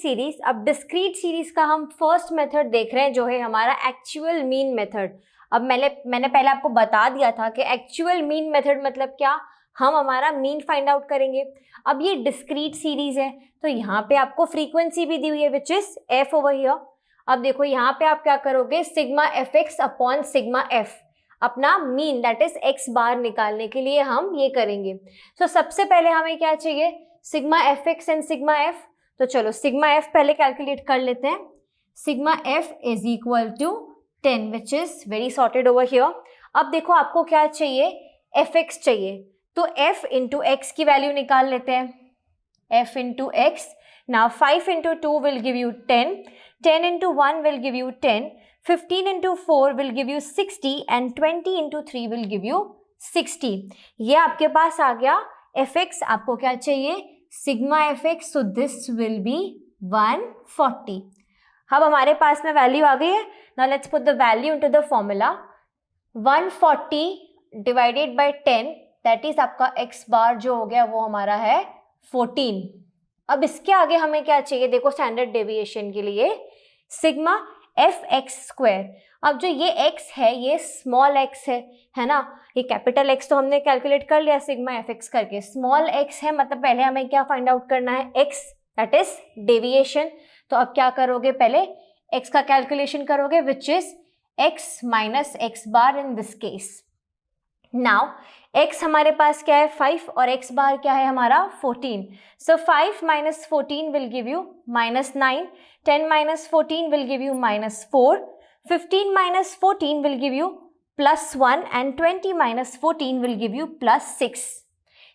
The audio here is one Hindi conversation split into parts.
सीरीज। अब डिस्क्रीट सीरीज का हम फर्स्ट मेथड देख रहे हैं जो है हमारा एक्चुअल मीन मेथड। अब मैंने पहले आपको बता दिया था कि एक्चुअल मीन मेथड मतलब क्या, हम हमारा मीन फाइंड आउट करेंगे। अब ये डिस्क्रीट सीरीज है तो यहाँ पे आपको फ्रीक्वेंसी भी दी हुई है which is F over here. अब देखो यहाँ पे आप क्या करोगे, sigma F x upon sigma F, अपना मीन दैट इज एक्स बार निकालने के लिए हम ये करेंगे। तो सबसे पहले हमें क्या चाहिए, sigma F X and sigma F. तो चलो सिग्मा एफ पहले कैलकुलेट कर लेते हैं। Sigma F is equal to 10 which is very sorted over here. अब देखो आपको क्या चाहिए, एफ एक्स चाहिए, तो एफ इंटू एक्स की वैल्यू निकाल लेते हैं, F into X. Now 5 into 2 will give you 10, 10 into 1 will give you 10, 15 into 4 will give you 60 and 20 into 3 will give you 60। ये आपके पास आ गया एफ एक्स। आपको क्या चाहिए, sigma F x, so this will be 140। अब हमारे पास में वैल्यू आ गई है। Now let's put the value into the formula. 140 divided by 10 that is आपका एक्स बार जो हो गया वो हमारा है 14। अब इसके आगे हमें क्या चाहिए, देखो स्टैंडर्ड डेविएशन के लिए सिग्मा एफ एक्स स्क्वायर। अब जो ये x है ये स्मॉल x है ना, ये कैपिटल X तो हमने कैलकुलेट कर लिया सिग्मा एफ एक्स करके, स्मॉल x है मतलब पहले हमें क्या फाइंड आउट करना है, x दैट इज डेविएशन। तो अब क्या करोगे, पहले x का कैलकुलेशन करोगे which is x minus x bar in this case. Now x हमारे पास क्या है 5 और x बार क्या है हमारा 14। सो 5 minus 14 will give you -9, 10 minus 14 will give you -4, 15 minus 14 will give you +1 and 20 minus 14 will give you +6।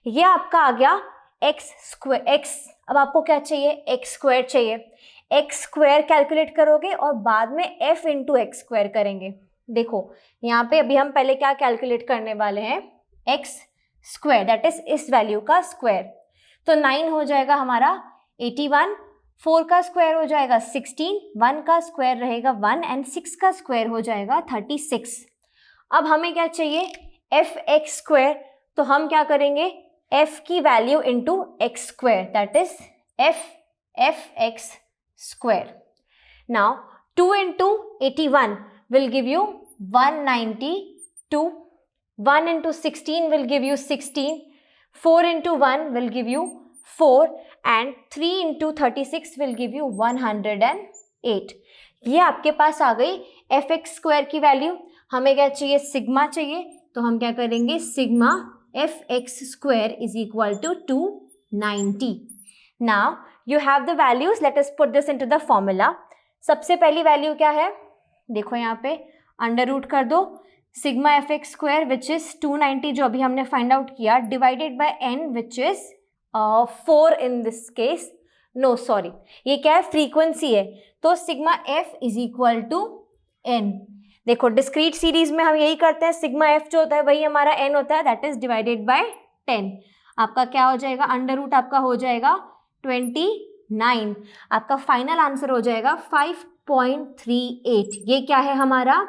ये आपका आ गया एक्स स्क्वायर x। अब आपको क्या चाहिए, एक्स स्क्वायर चाहिए। एक्स स्क्वायर कैलकुलेट करोगे और बाद में f इंटू एक्स स्क्वायर करेंगे। देखो यहाँ पे अभी हम पहले क्या कैलकुलेट करने वाले हैं, एक्स स्क्वायर दैट इज इस वैल्यू का स्क्वायर। तो 9 हो जाएगा हमारा 81, 4 का स्क्वायर हो जाएगा 16, 1 का स्क्वायर रहेगा 1 एंड 6 का स्क्वायर हो जाएगा 36। अब हमें क्या चाहिए, एफ एक्स स्क्वायर। तो हम क्या करेंगे, f की value into x square that is F X square. Now 2 into 81 will give you 192, 1 into 16 will give you 16, 4 into 1 will give you 4 and 3 into 36 will give you 108। ये आपके पास आ गई एफ एक्स स्क्वायर की वैल्यू। हमें क्या चाहिए, सिग्मा चाहिए, तो हम क्या करेंगे, sigma F X square is equal to 290। Now you have the values, let us put this into the formula. सबसे पहली वैल्यू क्या है, देखो यहाँ पे अंडर रूट कर दो sigma F X square which is 290 जो अभी हमने फाइंड आउट किया, divided by n which is 4 in this case, no sorry ये क्या है, फ्रीक्वेंसी है। तो sigma F is equal to n। देखो डिस्क्रीट सीरीज में हम यही करते हैं, सिग्मा एफ जो होता है वही हमारा n होता है दैट इज डिवाइडेड बाय 10। आपका क्या हो जाएगा, अंडर रूट आपका हो जाएगा 29। आपका फाइनल आंसर हो जाएगा 5.38। ये क्या है हमारा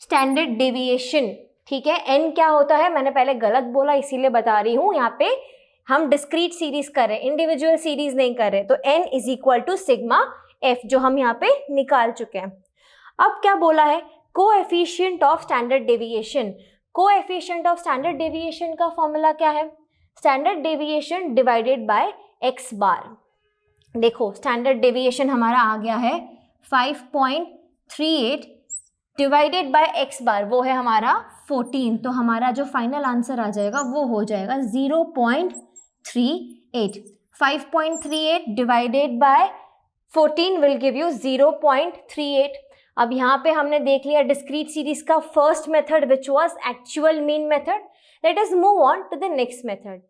स्टैंडर्ड डेविएशन। ठीक है, n क्या होता है, मैंने पहले गलत बोला इसीलिए बता रही हूँ, यहाँ पे हम डिस्क्रीट सीरीज कर रहे हैं, इंडिविजुअल सीरीज नहीं कर रहे। तो n is equal to sigma f जो हम यहाँ पे निकाल चुके हैं। अब क्या बोला है, coefficient of standard deviation. Coefficient of standard deviation का फॉर्मूला क्या है, standard deviation divided by X bar. देखो स्टैंडर्ड डेविएशन हमारा आ गया है 5.38 डिवाइडेड बाय एक्स बार, वो है हमारा 14। तो हमारा जो फाइनल आंसर आ जाएगा वो हो जाएगा 0.38। 5.38 divided by 14 will give you 0.38। अब यहाँ पे हमने देख लिया डिस्क्रीट सीरीज का first method which was actual mean method. Let us move on to the next method.